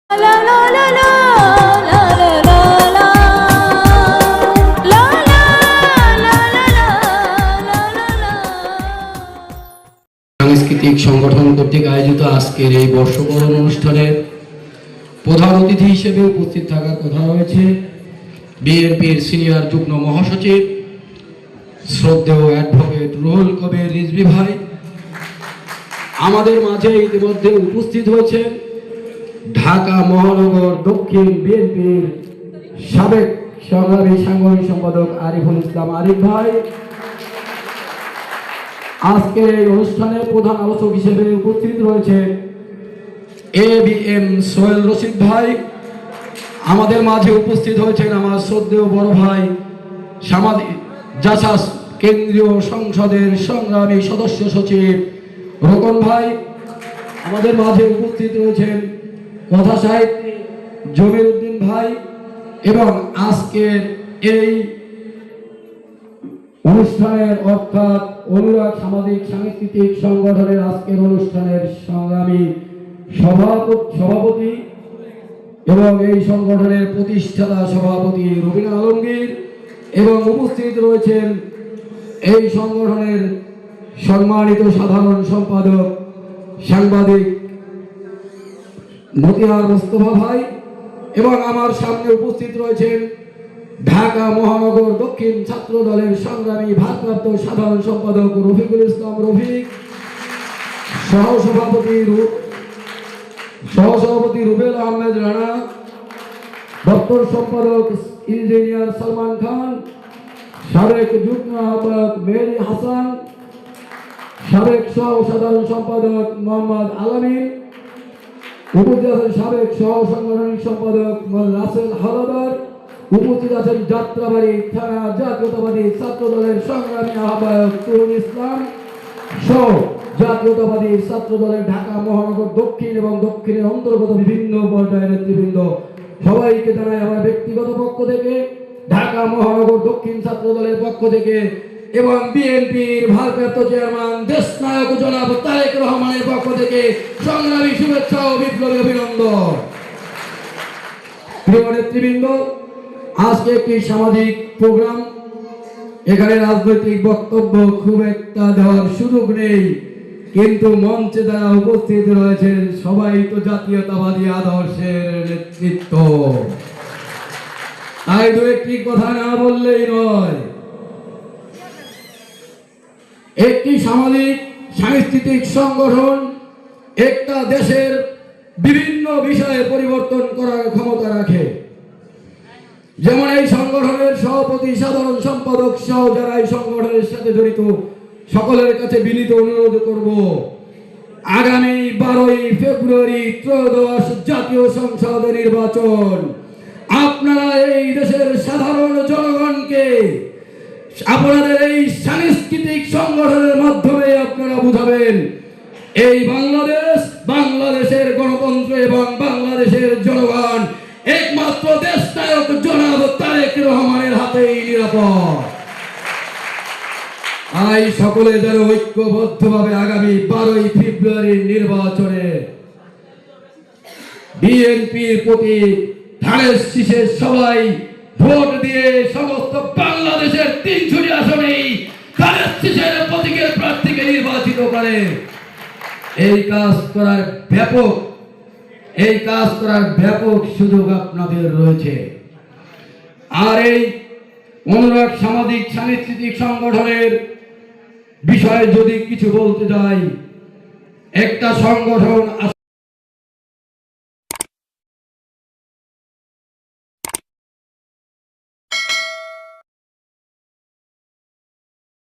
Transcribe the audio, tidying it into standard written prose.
সাংস্কৃতিক সংগঠন কর্তৃক আয়োজিত আজকের এই বর্ষবরণ অনুষ্ঠানের প্রধান অতিথি হিসেবে উপস্থিত থাকার কথা রয়েছে বিএনপির সিনিয়র যুগ্ম মহাসচিব শ্রদ্ধেয় অ্যাডভোকেট রুহুল কবির রিজভী ভাই। আমাদের মাঝে ইতিমধ্যে উপস্থিত হয়েছে ঢাকা মহানগর দক্ষিণ বিএনপির সাবেক সংগ্রামী সাংগঠনিক সম্পাদক আরিফুল ইসলাম আরিফ ভাই। আজকে এই অনুষ্ঠানে প্রধান আলোচক হিসেবে উপস্থিত রয়েছে ABM সোহেল রশিদ ভাই। আমাদের মাঝে উপস্থিত হয়েছেন আমার শ্রদ্ধেয় বড় ভাই সামাজিক জাসাস কেন্দ্রীয় সংসদের সংগ্রামী সদস্য সচিব রোকন ভাই। আমাদের মাঝে উপস্থিত রয়েছেন কথা সাহিত্যিক জমির উদ্দিন ভাই এবং আজকের এই অনুষ্ঠানের অর্থাৎ অনুরাগ সামাজিক সাংস্কৃতিক সংগঠনের আজকের অনুষ্ঠানের সংগ্রামী সভাপতি এবং এই সংগঠনের প্রতিষ্ঠাতা সভাপতি রবিনা আলমগীর এবং উপস্থিত রয়েছেন এই সংগঠনের সম্মানিত সাধারণ সম্পাদক সাংবাদিক মতিয়ার মোস্তফা ভাই এবং আমার সামনে উপস্থিত রয়েছেন ঢাকা মহানগর দক্ষিণ ছাত্র দলের সংগ্রামী ভারপ্রাপ্ত সাধারণ সম্পাদক রফিকুল ইসলাম রফিক, সহসভাপতি রুবেল আহমেদ রানা, দপ্তর সম্পাদক ইঞ্জিনিয়ার সালমান খান, সাবেক যুগ্ম আহ্বায়ক মেহেদি হাসান, সাবেক সহ সাধারণ সম্পাদক মোহাম্মদ আলামিন, উপস্থিত আছেন সাবেক সহ সাংগঠনিক সম্পাদক রাসেল হাওলাদার, উপস্থিত আছেন যাত্রাবাড়ি থানা জাতীয়তাবাদী ছাত্র দলের সংগ্রামী আহ্বায়ক তরুণ ইসলাম সহ জাতীয়তাবাদী ছাত্র দলের ঢাকা মহানগর দক্ষিণ এবং দক্ষিণের অন্তর্গত বিভিন্ন পর্যায়ের নেতৃবৃন্দ। সবাইকে জানাই আমার ব্যক্তিগত পক্ষ থেকে, ঢাকা মহানগর দক্ষিণ ছাত্র দলের পক্ষ থেকে এবং বিএনপির ভারপ্রাপ্ত চেয়ারম্যান দেশনায়ক জনাব তারেক রহমানের পক্ষ থেকে সংগ্রামী শুভেচ্ছা ও বিপ্লবী অভিনন্দন। প্রিয় নেতৃবৃন্দ, আজকে একটি সামাজিক প্রোগ্রাম, এখানে রাজনৈতিক বক্তব্য খুব একটা দেওয়ার সুযোগ নেই, কিন্তু মঞ্চে যারা উপস্থিত রয়েছেন সবাই তো জাতীয়তাবাদী আদর্শের নেতৃত্ব, তাই দু একটি কথা না বললেই নয়। একটি সামাজিক সাংস্কৃতিক সংগঠন একটা দেশের বিভিন্ন বিষয়ে পরিবর্তন করার ক্ষমতা রাখে। যেমন এই সংগঠনের সভাপতি সাধারণ সম্পাদক সহ যারা এই সংগঠনের সাথে জড়িত সকলের কাছে বিনীত অনুরোধ করব, আগামী 12ই ফেব্রুয়ারি ত্রয়োদশ জাতীয় সংসদ নির্বাচন আপনারা এই দেশের সাধারণ জনগণকে আপনাদের এই সাংস্কৃতিক সংগঠনের মাধ্যমে আপনারা বুঝাবেন এই বাংলাদেশের গণতন্ত্র এবং বাংলাদেশের জনগণ একমাত্র দেশনায়ক জনাব তারেক রহমানের হাতেই নিরাপদ। তাই সকলে যেন ঐক্যবদ্ধভাবে আগামী 12ই ফেব্রুয়ারির নির্বাচনে বিএনপির প্রতি ধানের শীষে সবাই ভোট দিয়ে সমস্ত বাংলাদেশের 300টি আসনেই ধানের শীষের প্রতীকের প্রার্থীকে নির্বাচিত করে। এই কাজ করার ব্যাপক সুযোগ আপনাদের রয়েছে। আর এই অনুরাগ সামাজিক সাংস্কৃতিক সংগঠনের বিষয়ে যদি কিছু বলতে যাই, একটা সংগঠন